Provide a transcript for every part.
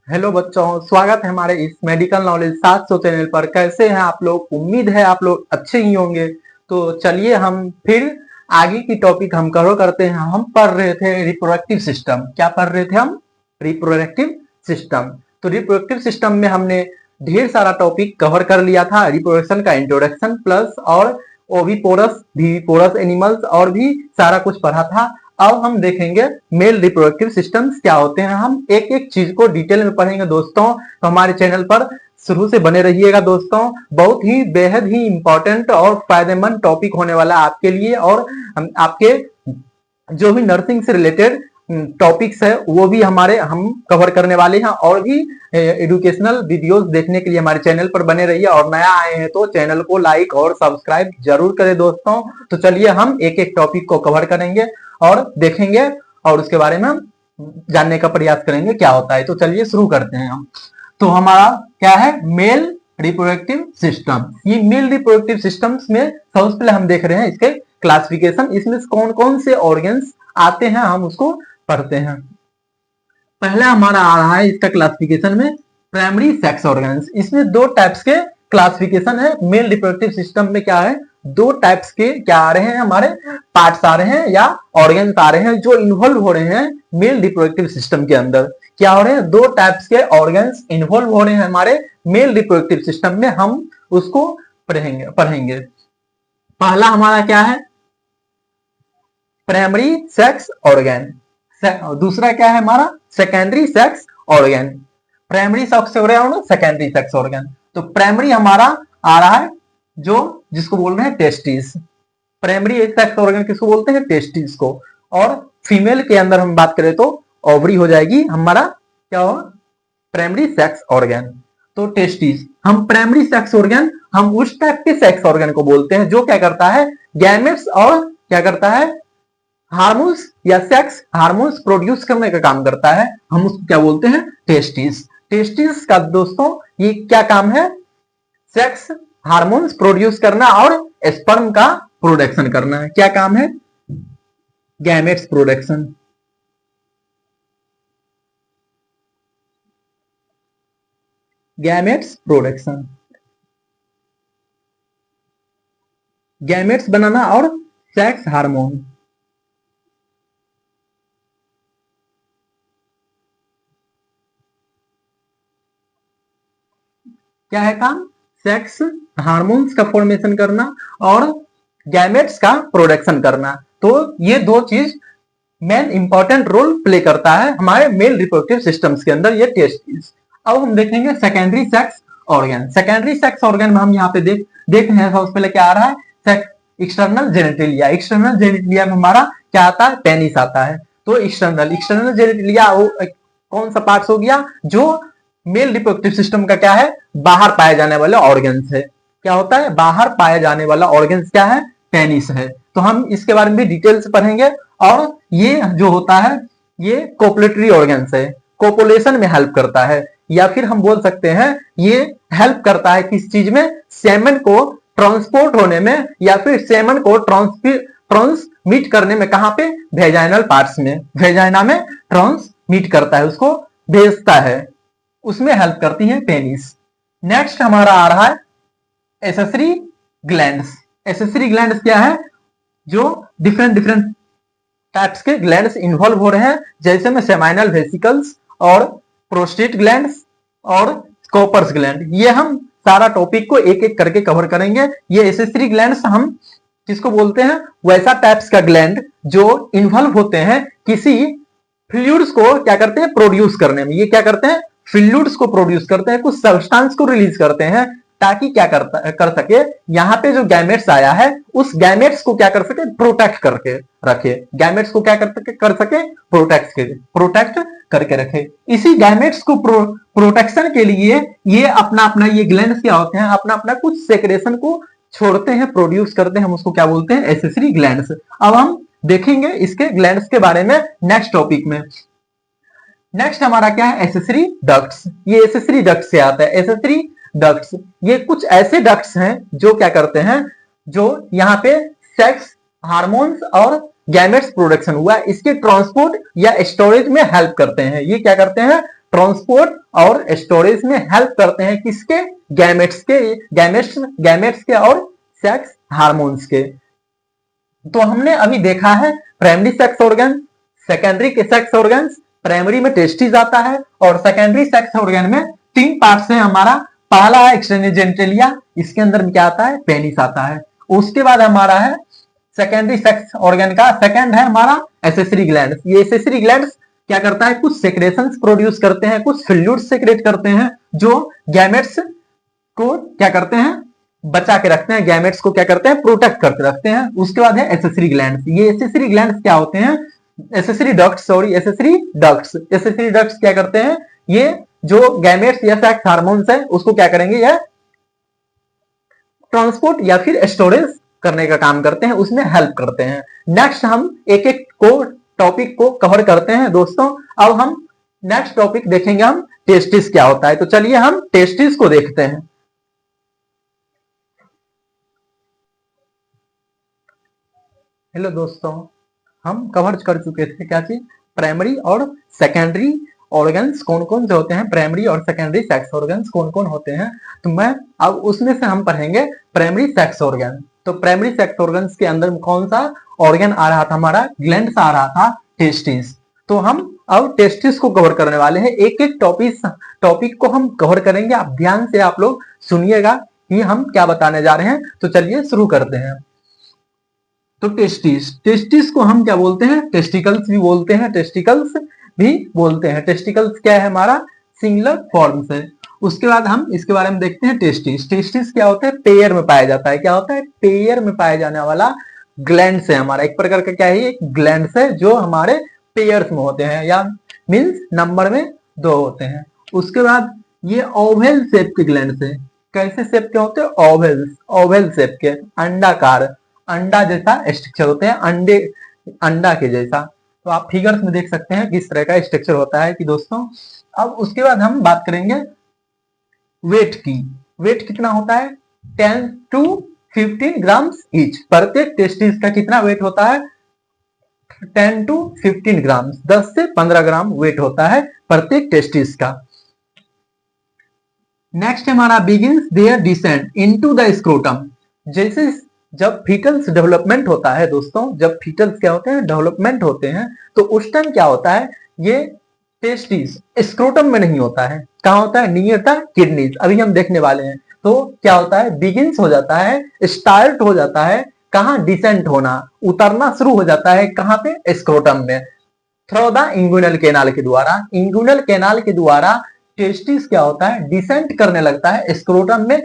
Hello बच्चों, स्वागत है हमारे इस मेडिकल नॉलेज 700 चैनल पर। कैसे हैं आप लोग? उम्मीद है आप लोग अच्छे ही होंगे। तो चलिए हम फिर आगे की टॉपिक हम कवर करते हैं। हम पढ़ रहे थे रिप्रोडक्टिव सिस्टम। क्या पढ़ रहे थे हम? Reproductive system. तो रिप्रोडक्टिव सिस्टम में हमने ढेर सारा टॉपिक कवर कर लिया था। रिप्रोडक्शन का इंट्रोडक्शन प्लस और ओविपोरस, विविपोरस एनिमल्स और भी सारा कुछ पढ़ा था। अब हम देखेंगे मेल रिप्रोडक्टिव सिस्टम्स क्या होते हैं। हम एक एक चीज को डिटेल में पढ़ेंगे दोस्तों। तो हमारे चैनल पर शुरू से बने रहिएगा दोस्तों। बहुत ही बेहद ही इंपॉर्टेंट और फायदेमंद टॉपिक होने वाला है आपके लिए, और आपके जो भी नर्सिंग से रिलेटेड टॉपिक्स है वो भी हम कवर करने वाले हैं। और भी एजुकेशनल वीडियोस देखने के लिए हमारे चैनल पर बने रहिए, और नया आए हैं तो चैनल को लाइक और सब्सक्राइब जरूर करें दोस्तों। तो चलिए हम एक एक टॉपिक को कवर करेंगे और देखेंगे और उसके बारे में जानने का प्रयास करेंगे क्या होता है। तो चलिए शुरू करते हैं हम। तो हमारा क्या है? Male reproductive system. ये मेल रिप्रोडक्टिव सिस्टम्स में सबसे पहले हम देख रहे हैं इसके क्लासिफिकेशन। इसमें कौन कौन से ऑर्गन्स आते हैं हम उसको पढ़ते हैं। पहला हमारा आ रहा है इसका क्लासिफिकेशन में प्राइमरी सेक्स ऑर्गन्स। इसमें दो टाइप्स के क्लासिफिकेशन है। मेल रिप्रोडक्टिव सिस्टम में क्या है? दो टाइप्स के क्या आ रहे हैं? हमारे पार्ट्स आ रहे हैं या ऑर्गन्स आ रहे हैं जो इन्वॉल्व हो रहे हैं मेल रिप्रोडक्टिव सिस्टम के अंदर। क्या हो रहे हैं? दो टाइप्स के ऑर्गन्स इन्वॉल्व हो रहे हैं हमारे मेल रिप्रोडक्टिव सिस्टम में। हम उसको पढ़ेंगे। पहला हमारा क्या है? Primary sex organ. दूसरा क्या है हमारा? Secondary sex organ. Primary sex organ और सेकेंडरी सेक्स ऑर्गन। तो प्राइमरी हमारा आ रहा है जो जिसको बोल रहे हैं टेस्टिस। प्राइमरी सेक्स ऑर्गन किसको बोलते हैं? टेस्टिस को। और फीमेल के अंदर हम बात करें तो ओवरी हो जाएगी हमारा। क्या होगा? Primary sex organ. तो टेस्टिस हम प्राइमरी सेक्स ऑर्गन हम उस टाइप के सेक्स ऑर्गन को बोलते हैं जो क्या करता है? गैमेट्स और क्या करता है? हार्मोन्स या सेक्स हार्मोन्स प्रोड्यूस करने का काम करता है। हम उसको क्या बोलते हैं? टेस्टिस। टेस्टिस का दोस्तों ये क्या काम है? सेक्स हार्मोन्स प्रोड्यूस करना और स्पर्म का प्रोडक्शन करना। क्या काम है? Gametes production. Gametes production, gametes बनाना और सेक्स हार्मोन। क्या है काम? सेक्स हार्मोन्स का फॉर्मेशन करना और गैमेट्स का प्रोडक्शन करना। तो ये दो चीज मेन इंपॉर्टेंट रोल प्ले करता है हमारे मेल रिप्रोडक्टिव सिस्टम्स के अंदर, ये टेस्टिस। अब हम देखेंगे secondary sex organ. Secondary sex organ में हम यहाँ पे देख रहे हैं सबसे पहले क्या आ रहा है? External genitalia. एक्सटर्नल जेनिटलिया में हमारा क्या आता है? पेनिस आता है। तो एक्सटर्नल जेनिटलिया वो कौन सा पार्ट हो गया जो मेल रिप्रोडक्टिव सिस्टम का क्या है? बाहर पाए जाने वाले ऑर्गन्स है। क्या होता है? बाहर पाया जाने वाला ऑर्गन्स क्या है? पेनिस है। तो हम इसके बारे में भी डिटेल से पढ़ेंगे। और ये जो होता है ये कोपुलेटरी ऑर्गन्स है, कोपुलेशन में हेल्प करता है। या फिर हम बोल सकते हैं ये हेल्प करता है किस चीज में? सेमन को ट्रांसपोर्ट होने में, या फिर सेमन को ट्रांसमिट करने में। कहां पे? वेजाइनल पार्ट्स में। वेजाइना में ट्रांसमिट करता है, उसको भेजता है, उसमें हेल्प करती है पेनिस। नेक्स्ट हमारा आ रहा है एसेसरी ग्लैंड्स। एसेसरी ग्लैंड्स क्या है? जो डिफरेंट डिफरेंट टाइप्स के ग्लैंड्स इन्वॉल्व हो रहे हैं, जैसे में सेमाइनल वेसिकल्स और प्रोस्टेट ग्लैंड्स और स्कोपर्स ग्लैंड। ये हम सारा टॉपिक को एक एक करके कवर करेंगे। ये एसेसरी ग्लैंड्स हम किसको बोलते हैं? वैसा टाइप्स का ग्लैंड जो इन्वॉल्व होते हैं किसी फ्लूइड्स को क्या करते हैं? प्रोड्यूस करने में। ये क्या करते हैं? फ्लूइड्स को प्रोड्यूस करते हैं, कुछ सब्सटेंस को रिलीज करते हैं, ताकि क्या कर सके यहाँ पे जो गैमेट्स आया है उस गैमेट्स को क्या कर सके? प्रोटेक्ट करके रखे। गैमेट्स को क्या कर सके? प्रोटेक्ट करके रखे। इसी गैमेट्स को प्रोटेक्शन के लिए ये अपना अपना ये ग्लैंड्स क्या होते हैं? अपना अपना कुछ सेक्रेशन को छोड़ते हैं, प्रोड्यूस करते हैं। हम उसको क्या बोलते हैं? Accessory glands. अब हम देखेंगे इसके ग्लैंड्स के बारे में नेक्स्ट टॉपिक में। नेक्स्ट हमारा क्या है? Accessory ducts. ये एसेसरी डक्ट्स से आता है। एसेसरी डक्ट्स ये कुछ ऐसे डक्ट्स हैं जो क्या करते हैं? जो यहाँ पे सेक्स हार्मोन्स और गैमेट्स प्रोडक्शन हुआ इसके ट्रांसपोर्ट या स्टोरेज में हेल्प करते हैं। ये क्या करते हैं? ट्रांसपोर्ट और स्टोरेज में हेल्प करते हैं, किसके? गैमेट्स के और सेक्स हार्मोन्स के। तो हमने अभी देखा है प्राइमरी सेक्स ऑर्गन, सेकेंडरी के सेक्स ऑर्गन्स। प्राइमरी में टेस्टिस आता है और सेकेंडरी सेक्स ऑर्गन में 3 पार्ट्स है हमारा। पहला है एक्सटर्नल जेनिटलिया, इसके अंदर में क्या आता है? पेनिस आता है। उसके बाद हमारा है सेकेंडरी सेक्स ऑर्गन का सेकंड है हमारा एसेसरी ग्लैंड्स। ये एसेसरी ग्लैंड्स क्या करता है? कुछ सेक्रेशंस प्रोड्यूस करते हैं, कुछ फ्लूइड्स सेक्रेट करते हैं जो गैमेट्स को क्या करते हैं? बचा के रखते हैं, गैमेट्स को क्या करते हैं? प्रोटेक्ट करके रखते हैं। उसके बाद है एसेसरी ग्लैंड्स। ये एसेसरी ग्लैंड्स क्या होते हैं? एसेसरी डक्ट्स क्या करते हैं? ये जो गैमेट्स या सेक्स हार्मोन्स है उसको क्या करेंगे? या ट्रांसपोर्ट या फिर स्टोरेज करने का काम करते हैं, उसमें हेल्प करते हैं। नेक्स्ट हम एक एक को टॉपिक को कवर करते हैं दोस्तों। अब हम नेक्स्ट टॉपिक देखेंगे हम टेस्टिस क्या होता है। तो चलिए हम टेस्टिस को देखते हैं। हेलो दोस्तों, हम कवर कर चुके थे क्या चीज? प्राइमरी और सेकेंडरी ऑर्गन्स कौन कौन से होते हैं, प्राइमरी और सेकेंडरी सेक्स ऑर्गन्स कौन कौन होते हैं। तो मैं अब उसमें से हम पढ़ेंगे प्राइमरी सेक्स ऑर्गन। तो प्राइमरी सेक्स ऑर्गन्स के अंदर कौन सा ऑर्गन आ रहा था? हमारा ग्लैंड्स आ रहा था, टेस्टिस। तो हम अब टेस्टिस को कवर करने वाले हैं। एक एक टॉपिक को हम कवर करेंगे। आप ध्यान से आप लोग सुनिएगा कि हम क्या बताने जा रहे हैं। तो चलिए शुरू करते हैं। तो टेस्टिस को हम क्या बोलते हैं? टेस्टिकल्स भी बोलते हैं, टेस्टिकल्स क्या है? हमारा सिंगुलर फॉर्म्स है। उसके बाद हम इसके बारे में देखते हैं टेस्टिस क्या होता है? पेयर में पाया जाता है। क्या होता है? पेयर में पाया जाने वाला ग्लैंड्स है हमारा। एक प्रकार का क्या है? एक ग्लैंड्स है जो हमारे पेयर्स में होते हैं, या मींस नंबर में 2 होते हैं। उसके बाद ये ओवल शेप के ग्लैंड्स है। कैसे शेप के होते हैं? ओवल शेप के, अंडाकार, अंडा जैसा स्ट्रक्चर होते हैं, अंडा के जैसा। तो आप फिगर्स में देख सकते हैं किस तरह का स्ट्रक्चर होता है कि दोस्तों। अब उसके बाद हम बात करेंगे वेट की। वेट कितना होता है? 10 to 15 ग्राम्स ईच। प्रत्येक टेस्टिस का कितना वेट होता है? 10 to 15 ग्राम्स, 10 से 15 ग्राम वेट होता है प्रत्येक टेस्टिस का। नेक्स्ट हमारा begins there descent into the scrotum. जैसे जब फीटल्स डेवलपमेंट होता है दोस्तों, जब फीटल्स क्या होते हैं? डेवलपमेंट होते हैं, तो उस टाइम क्या होता है? ये टेस्टिस स्क्रोटम में नहीं होता है। कहां होता है? Near the kidneys. अभी हम देखने वाले हैं। तो क्या होता है? बिगिंस हो जाता है, स्टार्ट हो जाता है। कहां? डिसेंट होना, उतरना शुरू हो जाता है। कहां पे? स्क्रोटम में, थ्रू द इंगुइनल कैनाल के द्वारा। इंगुइनल कैनाल के द्वारा टेस्टिस क्या होता है? डिसेंट करने लगता है स्क्रोटम में।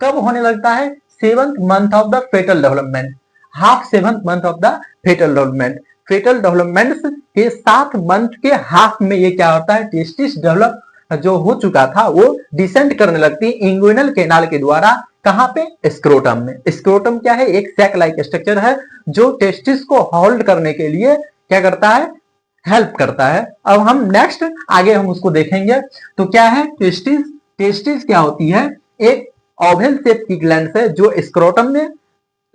कब होने लगता है? 7th month of the fetal development, half 7th month of the fetal development. Fetal development के 7 मंथ के हाफ में ये क्या होता है? टेस्टिस डेवलप जो हो चुका था वो डिसेंट करने लगती है इंगुइनल कैनाल के द्वारा। कहां पे? स्क्रोटम में। स्क्रोटम क्या है? एक सैक लाइक स्ट्रक्चर है जो टेस्टिस को होल्ड करने के लिए क्या करता है? हेल्प करता है। अब हम नेक्स्ट आगे हम उसको देखेंगे। तो क्या है टेस्टिस? टेस्टिस क्या होती है? एक ओवल शेप की ग्लैंड है जो स्क्रोटम में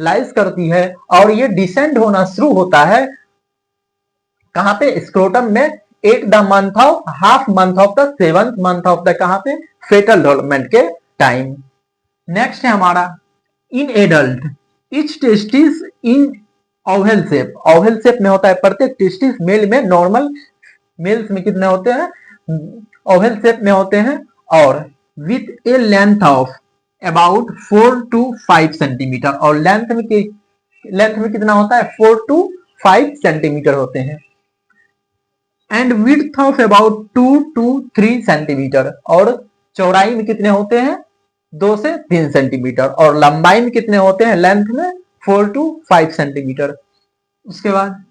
लाइज करती है, और ये डिसेंड होना शुरू होता है कहां पे? स्क्रोटम में। At the month of, half month of the 7th month of the कहां पे? फेटल डेवलपमेंट के टाइम। नेक्स्ट है हमारा in adult etch testis in Oval shape. Oval shape में होता है प्रत्येक टेस्टिस। मेल में नॉर्मल, मेल्स में कितने होते हैं? ओवल शेप में होते हैं, और with A length of about 4 to 5 centimetre. और लेंथ में कितना होता है? 4 to 5 सेंटीमीटर होते हैं। And width of about 2 to 3 centimetre. और चौड़ाई में कितने होते हैं? 2 से 3 सेंटीमीटर। और लंबाई में कितने होते हैं? लेंथ में 4 to 5 सेंटीमीटर। उसके बाद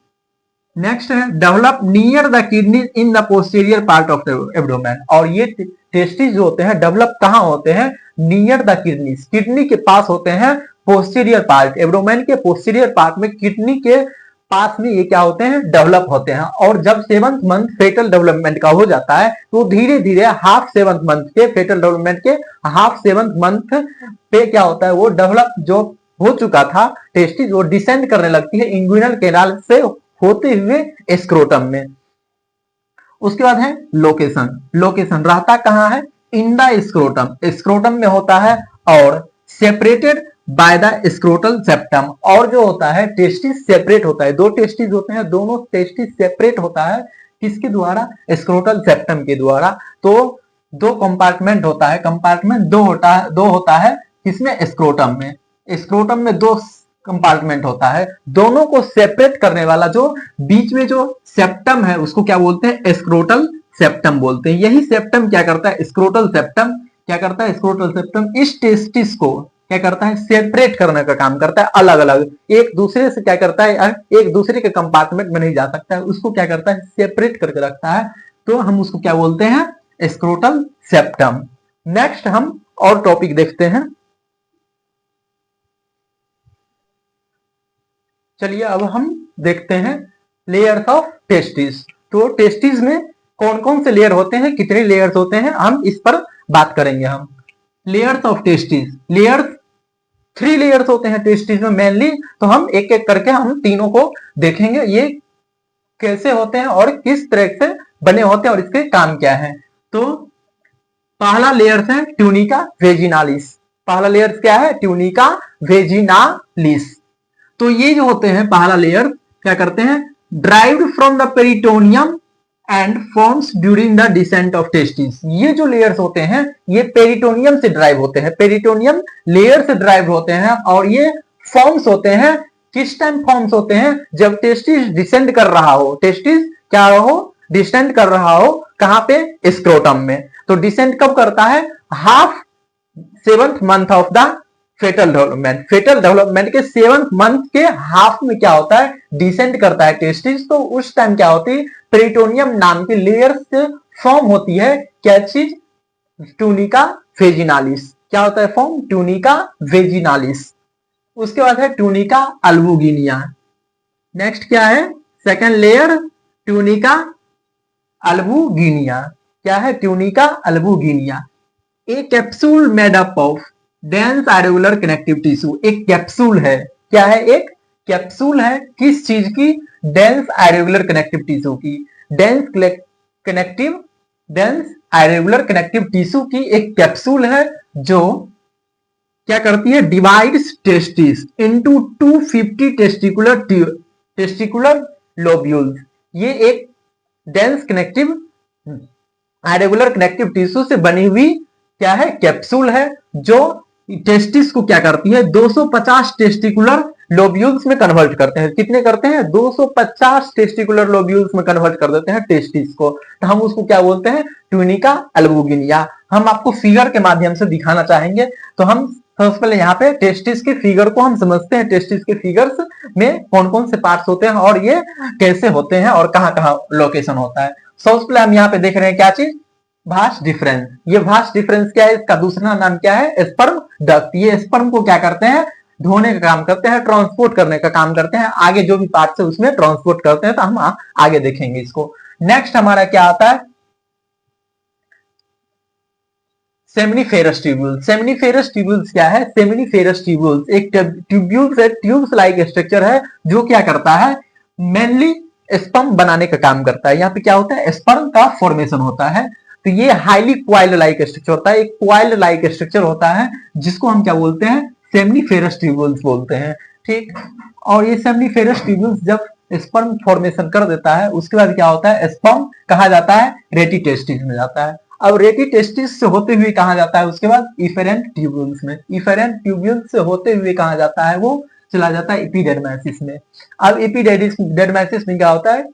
नेक्स्ट है develop near the kidney in the posterior part of the abdomen. और ये टेस्टिस जो होते हैं डेवलप कहां होते हैं? नियर द किडनी, किडनी के पास होते हैं। पोस्टीरियर पार्ट, एब्डोमेन के पोस्टीरियर पार्ट में, किडनी के पास में ये क्या होते हैं? डेवलप होते हैं। और जब 7th month फेटल डेवलपमेंट का हो जाता है तो धीरे धीरे हाफ 7th month के फेटल डेवलपमेंट के हाफ 7th month पे क्या होता है? वो डेवलप जो हो चुका था टेस्टिस, वो डिसेंड करने लगती है इंगुइनल कैनाल से होते हुए स्क्रोटम में। उसके बाद है लोकेशन, लोकेशन रहता कहाँ है, इन द स्क्रोटम, स्क्रोटम में होता है, और separated by the scrotal septum, और जो होता है टेस्टिस सेपरेट होता है, दो टेस्टिस होते हैं, दोनों टेस्टिस सेपरेट होता है किसके द्वारा, स्क्रोटल सेप्टम के द्वारा। तो दो कंपार्टमेंट होता है, कंपार्टमेंट दो होता है किसमें, स्क्रोटम में, स्क्रोटम में दो कंपार्टमेंट होता है, दोनों को सेपरेट करने वाला जो बीच में जो सेप्टम है उसको क्या बोलते हैं, स्क्रोटल सेप्टम बोलते हैं। यही सेप्टम क्या करता है, स्क्रोटल सेप्टम क्या करता है, स्क्रोटल सेप्टम इस टेस्टिस को क्या करता है, सेपरेट करने का काम करता है, अलग अलग एक दूसरे से क्या करता है, एक दूसरे के कंपार्टमेंट में नहीं जा सकता है, उसको क्या करता है, सेपरेट करके रखता है। तो हम उसको क्या बोलते हैं, स्क्रोटल सेप्टम। नेक्स्ट हम और टॉपिक देखते हैं। चलिए अब हम देखते हैं लेयर्स ऑफ टेस्टिस। तो टेस्टिस में कौन कौन से लेयर होते हैं, कितने लेयर्स होते हैं, हम इस पर बात करेंगे। हम layers of testis, layers 3 layers होते हैं टेस्टिस में मेनली, तो हम एक एक करके हम तीनों को देखेंगे, ये कैसे होते हैं और किस तरह से बने होते हैं और इसके काम क्या है। तो पहला लेयर है ट्यूनिका वेजिनालिस, पहला लेयर क्या है, ट्यूनिका वेजिनालिस। तो ये जो होते हैं पहला लेयर क्या करते हैं, derived from the peritoneum and forms during the descent of testis. ये जो लेयर्स होते हैं ये पेरिटोनियम से ड्राइव होते हैं, पेरिटोनियम लेयर से ड्राइव होते हैं, और ये फॉर्म्स होते हैं, किस टाइम फॉर्म्स होते हैं, जब टेस्टिस डिसेंड कर रहा हो, टेस्टिस क्या हो, डिसेंड कर रहा हो, कहां पे, स्क्रोटम में। तो डिसेंड कब करता है, half 7th month of the fetal development, fetal development के 7th मंथ के हाफ में क्या होता है, डिसेंड करता है टेस्टिस। तो उस टाइम क्या होती है, पेरिटोनियम नाम की लेयर से फॉर्म होती है क्या चीज, ट्यूनिका वेजिनालिस। क्या होता है फॉर्म, ट्यूनिका वेजिनालिस। उसके बाद है ट्यूनिका अल्बुगिनिया। नेक्स्ट क्या है, सेकेंड लेयर ट्यूनिका अल्बुगिनिया। क्या है, tunica albuginea, a capsule made up of dense irregular connective tissue. एक कैप्सूल है, क्या है, एक कैप्सूल है, किस चीज की, डेंस आयरेगुलर कनेक्टिव टिश्यू की, dense connective, dense irregular connective tissue की एक कैप्सूल है, जो क्या करती है, divides testis into 250 testicular lobules. ये एक dense connective irregular connective tissue से बनी हुई क्या है, कैप्सूल है, जो टेस्टिस को क्या करती है, 250 टेस्टिकुलर लोब्यूल्स में कन्वर्ट करते हैं। कितने करते हैं, 250 टेस्टिकुलर लोब्यूल्स में कन्वर्ट कर देते हैं टेस्टिस को। तो हम उसको क्या बोलते हैं, ट्यूनिका अल्बुगिनिया। हम आपको फिगर के माध्यम से दिखाना चाहेंगे। तो हम सबसे पहले यहाँ पे टेस्टिस के फिगर को हम समझते हैं, टेस्टिस के फिगर्स में कौन कौन से पार्ट्स होते हैं और ये कैसे होते हैं और कहाँ कहाँ लोकेशन होता है। सबसे पहले हम यहाँ पे देख रहे हैं क्या चीज, भास्ट डिफरेंस। ये भास्ट डिफरेंस क्या है, इसका दूसरा नाम क्या है, स्पर्म डक्ट। ये स्पर्म को क्या करते हैं, ढोने का काम करते हैं, ट्रांसपोर्ट करने का काम करते हैं, आगे जो भी पार्ट है उसमें ट्रांसपोर्ट करते हैं। तो हम आगे देखेंगे इसको। नेक्स्ट हमारा क्या आता है, सेमिनिफेरस ट्यूब्यूल्स। सेमिनिफेरस ट्यूब्यूल्स क्या है, सेमिनिफेरस ट्यूब्यूल्स एक ट्यूब्यूल्स है, ट्यूब्स लाइक स्ट्रक्चर है, जो क्या करता है, मेनली स्पर्म बनाने का काम करता है। यहाँ पे क्या होता है, स्पर्म का फॉर्मेशन होता है। तो ये हाईली क्वाइल्ड लाइक स्ट्रक्चर होता है, एक क्वाइल्ड लाइक स्ट्रक्चर होता है, जिसको हम क्या बोलते हैं, सेमिनिफेरस ट्यूब्यूल्स बोलते हैं। ठीक, और ये सेमिनिफेरस ट्यूब्यूल्स जब स्पर्म फॉर्मेशन कर देता है, उसके बाद क्या होता है, स्पर्म कहा जाता है, रेटी टेस्टिस में जाता है। अब रेटी टेस्टिस से होते हुए कहा जाता है, उसके बाद इफेरेंट ट्यूब्यूल्स में, इफेरेंट ट्यूब्यूल्स से होते हुए कहा जाता है, वो चला जाता है एपिडर्मिस में। अब एपिडर्मिस में क्या होता है,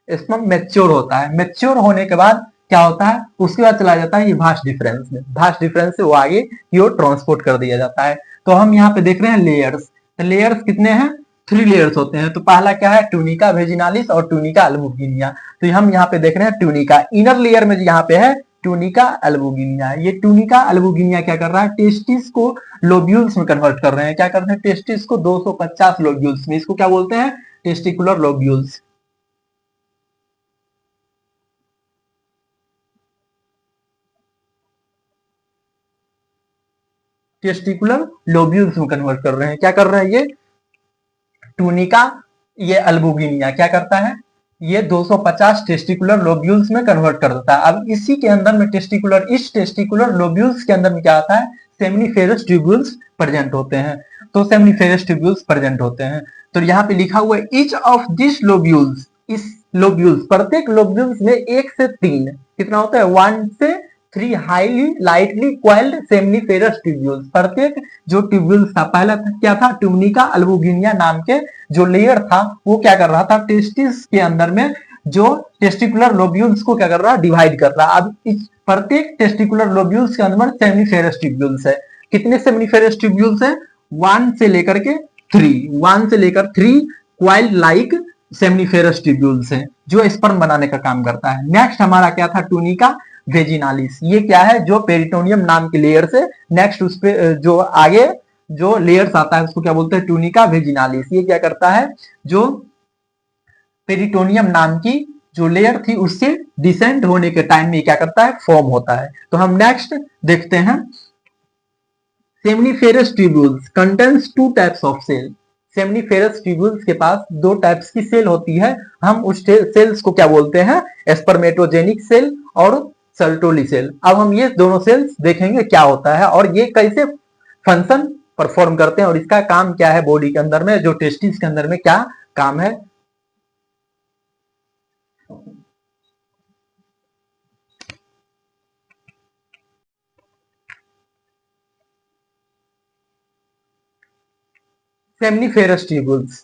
स्पर्म मैच्योर होता है, मैच्योर होने के बाद क्या होता है, उसके बाद चला जाता है ये भास्ट डिफरेंस में, भास्ट डिफरेंस से वो आगे की ओर ट्रांसपोर्ट कर दिया जाता है। तो हम यहाँ पे देख रहे हैं लेयर्स। तो लेयर्स कितने हैं, 3 लेयर्स होते हैं। तो पहला क्या है, ट्यूनिका वेजिनालिस और ट्यूनिका अल्बुगिनिया। तो हम यहाँ पे देख रहे हैं ट्यूनिका, इनर लेयर में यहाँ पे है ट्यूनिका अल्बुगिनिया। ये ट्यूनिका अल्बुगिनिया क्या कर रहा है, टेस्टिस को लोब्यूल्स में कन्वर्ट कर रहे हैं। क्या कर रहे हैं, टेस्टिस को 250 लोब्यूल्स में, इसको क्या बोलते हैं, टेस्टिकुलर लोब्यूल्स। टेस्टिकुलर लोब्यूल्स में कन्वर्ट कर रहे हैं। क्या कर रहा है ये ट्यूनिका, ये अल्बुगिनिया क्या करता है, ये 250 टेस्टिकुलर लोब्यूल्स में कन्वर्ट कर देता है। अब इसी के अंदर में इस टेस्टिकुलर लोब्यूल्स के अंदर में क्या आता है, सेमिनिफेरस ट्यूब्यूल्स प्रेजेंट होते हैं। तो सेमिनिफेरस ट्यूब्यूल्स प्रेजेंट होते हैं। तो यहाँ पे लिखा हुआ है ईच ऑफ दिस लोब्यूल्स, इस लोब्यूल्स प्रत्येक लोब्यूल्स में 1 से 3 कितना होता है, 1 से 3 highly lightly coiled seminiferous tubules. प्रत्येक जो ट्यूब्यूल्स था, पहला था क्या था, ट्यूनिका अल्बुगिनिया नाम के जो लेयर था वो क्या कर रहा था, टेस्टिस के अंदर में जो टेस्टिकुलर लोब्यूल्स को क्या कर रहा, डिवाइड कर रहा। अब इस प्रत्येक टेस्टिकुलर लोब्यूल्स के अंदर सेमिनिफेरस ट्यूब्यूल्स है। कितने सेमिनिफेरस ट्यूब्यूल्स है, 1 से लेकर के 3 क्वाइल्ड लाइक सेमिनिफेरस ट्यूब्यूल्स हैं जो स्पर्म बनाने का काम करता है। नेक्स्ट हमारा क्या था, टूनिका वेजिनालिस। ये क्या है, जो पेरिटोनियम नाम के लेयर से नेक्स्ट उस पे जो आगे जो लेयर्स आता है उसको क्या बोलते हैं, टूनिका वेजिनालिस। ये क्या करता है, जो पेरिटोनियम नाम की जो लेयर थी उससे डिसेंड होने के टाइम में क्या करता है, फॉर्म होता है। तो हम नेक्स्ट देखते हैं, seminiferous tubules contains 2 types of cell. Seminiferous tubules के पास 2 टाइप्स की सेल होती है। हम उस सेल्स को क्या बोलते हैं, स्पर्मेटोजेनिक सेल और सर्टोली सेल। अब हम ये दोनों सेल्स देखेंगे क्या होता है और ये कैसे फंक्शन परफॉर्म करते हैं और इसका काम क्या है बॉडी के अंदर में, जो टेस्टिस के अंदर में क्या काम है। सेमिनिफेरस ट्यूब्यूल्स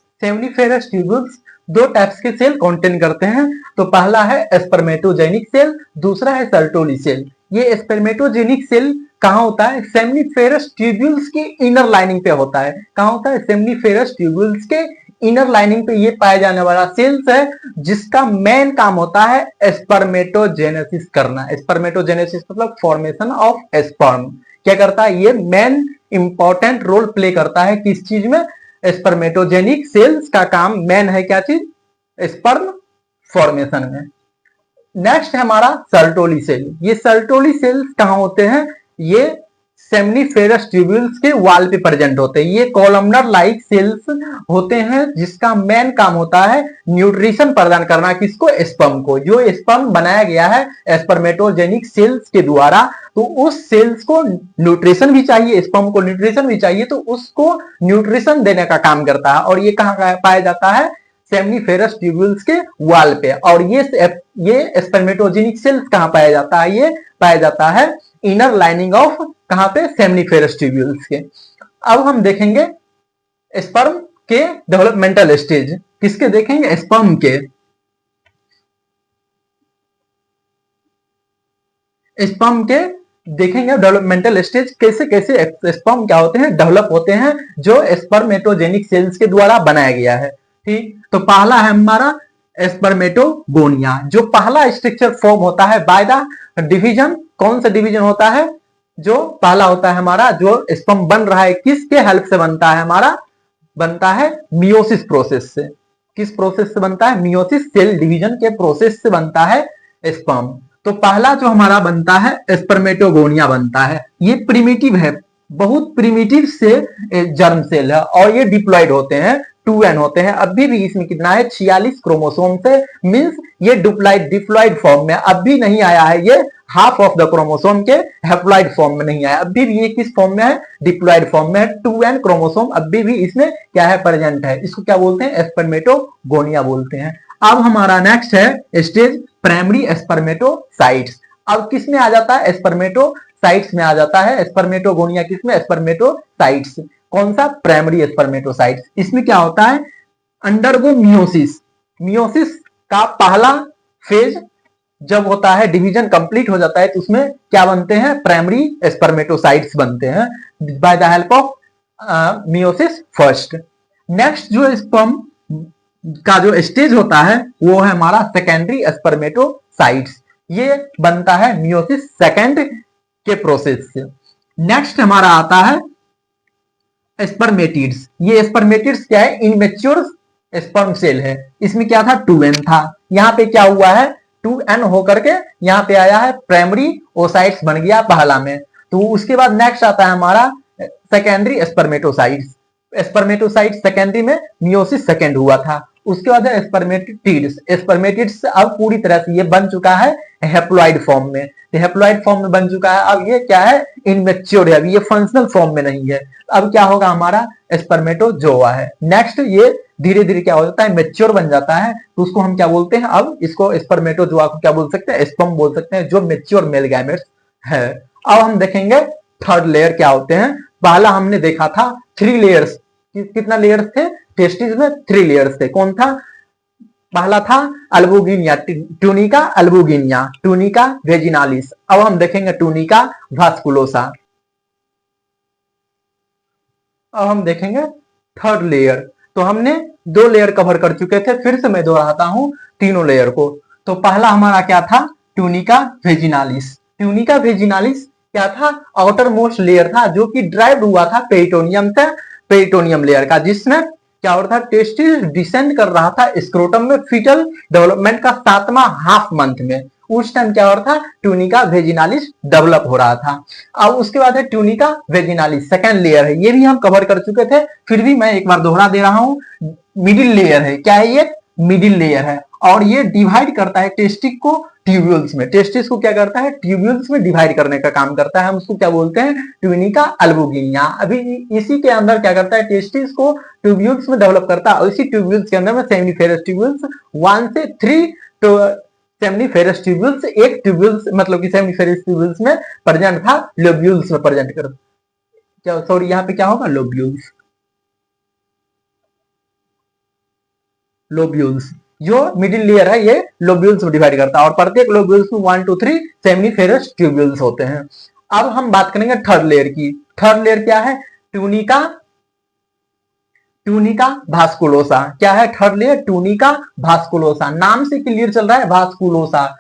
2 टाइप्स के सेल कंटेन करते हैं। तो पहला है स्पर्मेटोजेनिक सेल, दूसरा है सर्टोली सेल। ये स्पर्मेटोजेनिक सेल कहाँ होता है, सेमिनिफेरस ट्यूब्यूल्स की इनर लाइनिंग पे होता है। कहाँ होता है, सेमिनिफेरस ट्यूब्यूल्स के इनर लाइनिंग पे ये पाया जाने वाला सेल्स है जिसका मेन काम होता है स्पर्मेटोजेनेसिस करना। स्पर्मेटोजेनेसिस मतलब फॉर्मेशन ऑफ स्पर्म। क्या करता है, ये मेन इंपॉर्टेंट रोल प्ले करता है किस चीज में, स्पर्मेटोजेनिक सेल्स का काम मेन है क्या चीज, स्पर्म फॉर्मेशन में। नेक्स्ट है हमारा सर्टोली सेल। ये सर्टोली सेल्स कहां होते हैं, ये सेमिनिफेरस ट्यूब्यूल्स के वॉल पे प्रेजेंट होते हैं। ये कॉलमनर लाइक सेल्स होते हैं जिसका मेन काम होता है न्यूट्रिशन प्रदान करना, किसको, स्पर्म को। जो स्पर्म बनाया गया है स्पर्मेटोजेनिक सेल्स के द्वारा, तो उस सेल्स को न्यूट्रिशन भी चाहिए, स्पर्म को न्यूट्रिशन भी चाहिए, तो उसको न्यूट्रिशन देने का काम करता है। और ये कहाँ पाया जाता है, सेमिनिफेरस ट्यूब्यूल्स के वॉल पे। और ये स्पर्मेटोजेनिक सेल्स कहाँ पाया जाता है, ये पाया जाता है इनर लाइनिंग ऑफ कहां पे, सेमिनिफेरस ट्यूब्यूल्स के। अब हम देखेंगे स्पर्म के डेवलपमेंटल स्टेज। किसके देखेंगे, स्पर्म के। स्पर्म के देखेंगे डेवलपमेंटल स्टेज, कैसे कैसे स्पर्म क्या होते हैं, डेवलप होते हैं, जो स्पर्मेटोजेनिक सेल्स के द्वारा बनाया गया है। ठीक, तो पहला है हमारा स्पर्मेटोगोनिया। जो पहला स्ट्रक्चर फॉर्म होता है बाय द डिवीजन, कौन सा डिवीजन होता है, जो पहला होता है हमारा, जो स्पर्म बन रहा है किसके हेल्प से बनता है, हमारा बनता है मियोसिस प्रोसेस से। किस प्रोसेस से बनता है, मियोसिस सेल डिवीजन के प्रोसेस से बनता है स्पर्म। तो पहला जो हमारा बनता है स्पर्मेटोगोनिया बनता है। ये प्रिमिटिव है, बहुत प्रिमिटिव से जर्म सेल है और ये डिप्लॉइड होते हैं, 2n होते हैं। अभी भी इसमें कितना है, 46 क्रोमोसोम से, मींस ये डिप्लॉइड फॉर्म में अभी नहीं आया है। ये हाफ ऑफ द क्रोमोसोम के हैप्लॉइड फॉर्म में नहीं आया, अभी भी ये किस फॉर्म में है, डिप्लॉइड फॉर्म में है। 2n क्रोमोसोम अभी भी इसमें क्या है, प्रेजेंट है। इसको क्या बोलते हैं, स्पर्मेटोगोनिया बोलते हैं। अब हमारा नेक्स्ट है स्टेज प्राइमरी स्पर्मेटोसाइट्स। अब किस में आ जाता है, स्पर्मेटोसाइट्स में आ जाता है। स्पर्मेटोगोनिया किसमें, स्पर्मेटोसाइट्स। कौन सा, प्राइमरी स्पर्मेटोसाइट्स। इसमें क्या होता है, अंडरगो मियोसिस। मियोसिस का पहला फेज जब होता है, डिवीजन कंप्लीट हो जाता है, तो उसमें क्या बनते हैं, प्राइमरी स्पर्मेटोसाइट्स बनते हैं by the help of meiosis first. Next जो स्पर्म का जो स्टेज होता है वो है हमारा सेकेंडरी स्पर्मेटोसाइट्स। ये बनता है मियोसिस सेकेंड के प्रोसेस से। नेक्स्ट हमारा आता है स्पर्मेटिड्स। ये स्पर्मेटिड्स क्या है, इनमेच्योर स्पर्म सेल है। इसमें क्या था, 2n था, यहाँ पे क्या हुआ है, 2n होकर के यहाँ पे आया है, प्राइमरी ओसाइट्स बन गया पहला में। तो उसके बाद नेक्स्ट आता है हमारा सेकेंडरी स्पर्मेटोसाइट्स। स्पर्मेटोसाइट सेकेंडरी में मियोसिस सेकेंड हुआ था। उसके बाद है स्पर्मेटिड्स। स्पर्मेटिड्स अब पूरी तरह से ये बन चुका है हेप्लॉइड फॉर्म में, हेप्लॉइड फॉर्म में बन चुका है। अब ये क्या है, इनमेच्योर है, अभी ये फंक्शनल फॉर्म में नहीं है। अब क्या होगा, हमारा स्पर्मेटोजोआ है। नेक्स्ट ये धीरे धीरे क्या हो जाता है, मेच्योर बन जाता है, तो उसको हम क्या बोलते हैं, अब इसको स्पर्मेटोजोआ को क्या बोल सकते हैं, स्पर्म बोल सकते हैं, जो मेच्योर मेल गैमेट्स है। अब हम देखेंगे थर्ड लेयर क्या होते हैं। पहला हमने देखा था 3 लेयर्स, कितना लेयर्स थे टेस्टिस में, 3 लेयर्स थे। कौन था, पहला था अल्बुगिनिया, ट्यूनिका अल्बुगिनिया, ट्यूनिका वेजिनालिस। अब हम देखेंगे ट्यूनिका वास्कुलोसा। अब हम देखेंगे थर्ड लेयर। तो हमने 2 लेयर कवर कर चुके थे, फिर से मैं दोहराता हूं तीनों लेयर को। तो पहला हमारा क्या था, ट्यूनिका वेजिनालिस। ट्यूनिका वेजिनालिस क्या था, आउटर मोस्ट लेयर था, जो कि ड्राइव हुआ था पेरिटोनियम से, पेरिटोनियम लेयर का, जिसमें क्या हो रहा था, टेस्टिस डिसेंड कर रहा था स्क्रोटम में फीटल डेवलपमेंट का 7वां हाफ मंथ में। उस टाइम क्या हो रहा था, ट्यूनिका वेजिनालिस डेवलप हो रहा था। अब उसके बाद है ट्यूनिका वेजिनालिस, सेकेंड लेयर है, ये भी हम कवर कर चुके थे, फिर भी मैं एक बार दोहरा दे रहा हूं। मिडिल लेयर है, क्या है ये, मिडिल लेयर है, और ये डिवाइड करता है टेस्टिस को ट्यूब्यूल्स में। टेस्टिस को क्या करता है, ट्यूब्यूल्स में डिवाइड करने का काम करता है। हम उसको क्या बोलते हैं, ट्यूनिका अल्बुगिनिया। अभी इसी के अंदर क्या करता है, टेस्टिस को ट्यूब्यूल्स में डेवलप करता है, और इसी ट्यूब्यूल्स के अंदर में सेमिनिफेरस ट्यूब्यूल्स 1 से 3 तो सेमिनिफेरस ट्यूब्यूल्स, एक ट्यूब्यूल्स मतलब कि सेमिनिफेरस ट्यूब्यूल्स में प्रेजेंट था, लोब्यूल्स में प्रेजेंट कर, क्या सॉरी यहाँ पे क्या होगा, लोब्यूल्स, लोब्यूल्स। जो मिडिल लेयर है ये लोब्यूल्स में डिवाइड करता है, और प्रत्येक लोब्यूल्स में 1 to 3 सेमिनिफेरस ट्यूब्यूल्स होते हैं। अब हम बात करेंगे थर्ड लेयर की। थर्ड लेयर क्या है, ट्यूनिका, ट्यूनिका भास्कुलोसा। क्या है थर्ड लेयर, ट्यूनिका भास्कुलोसा, नाम से क्लियर चल रहा है, भास्कुलोसा,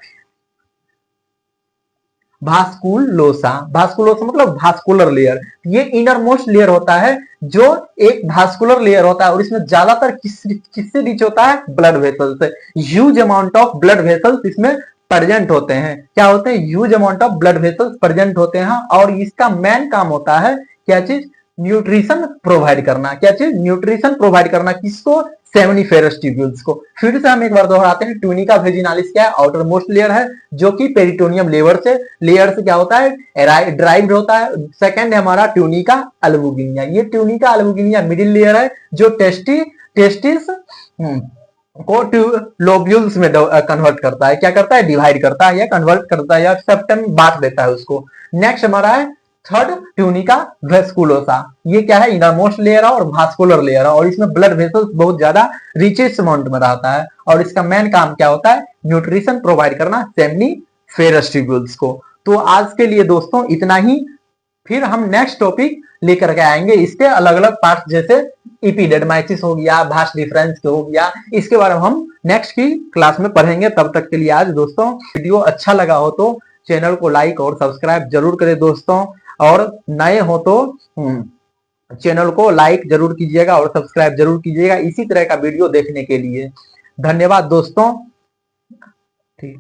भास्कुलोसा, भास्कुलोसा मतलब भास्कुलर लेयर। ये इनर मोस्ट लेयर होता है, जो एक भास्कुलर लेयर होता है, और इसमें ज्यादातर किससे रिच होता है, ब्लड वेसल्स से। Huge amount of blood vessels इसमें प्रेजेंट होते हैं। क्या होते हैं, huge amount of blood vessels present होते हैं, और इसका मेन काम होता है क्या चीज, न्यूट्रिशन प्रोवाइड करना। क्या चीज, न्यूट्रिशन प्रोवाइड करना, किसको, सेमिनिफेरस ट्यूब्यूल्स को। फिर से हम एक बार दोहराते हैं, ट्यूनिका वेजिनालिस क्या है, आउटर मोस्ट लेयर है, जो कि पेरिटोनियम लेयर से क्या होता है, ड्राइव्ड होता है। सेकंड है हमारा ट्यूनिका अल्बुगिनिया। ये ट्यूनिका अल्बुगिनिया मिडिल लेयर है, जो टेस्टिस को लोब्यूल्स में कन्वर्ट करता है, क्या करता है, डिवाइड करता है, या कन्वर्ट करता है, या सेप्टम बांट देता है उसको। नेक्स्ट हमारा है थर्ड ट्यूनिका वेस्कुलोसा। ये क्या है, इनरमोस्ट लेयर है और भास्कुलर लेयर है, और इसमें ब्लड वेसल्स बहुत ज्यादा रिचेस्ट अमाउंट में रहता है, और इसका मेन काम क्या होता है, न्यूट्रिशन प्रोवाइड करना सेमिनिफेरस ट्यूब्यूल्स को। तो आज के लिए दोस्तों इतना ही, फिर हम नेक्स्ट टॉपिक लेकर के आएंगे, इसके अलग अलग पार्ट, जैसे एपिडेडमाइसिस हो गया, भास डिफरेंस हो गया, इसके बारे में हम नेक्स्ट की क्लास में पढ़ेंगे। तब तक के लिए आज दोस्तों वीडियो अच्छा लगा हो तो चैनल को लाइक और सब्सक्राइब जरूर करें दोस्तों, और नए हो तो चैनल को लाइक जरूर कीजिएगा और सब्सक्राइब जरूर कीजिएगा इसी तरह का वीडियो देखने के लिए। धन्यवाद दोस्तों। ठीक।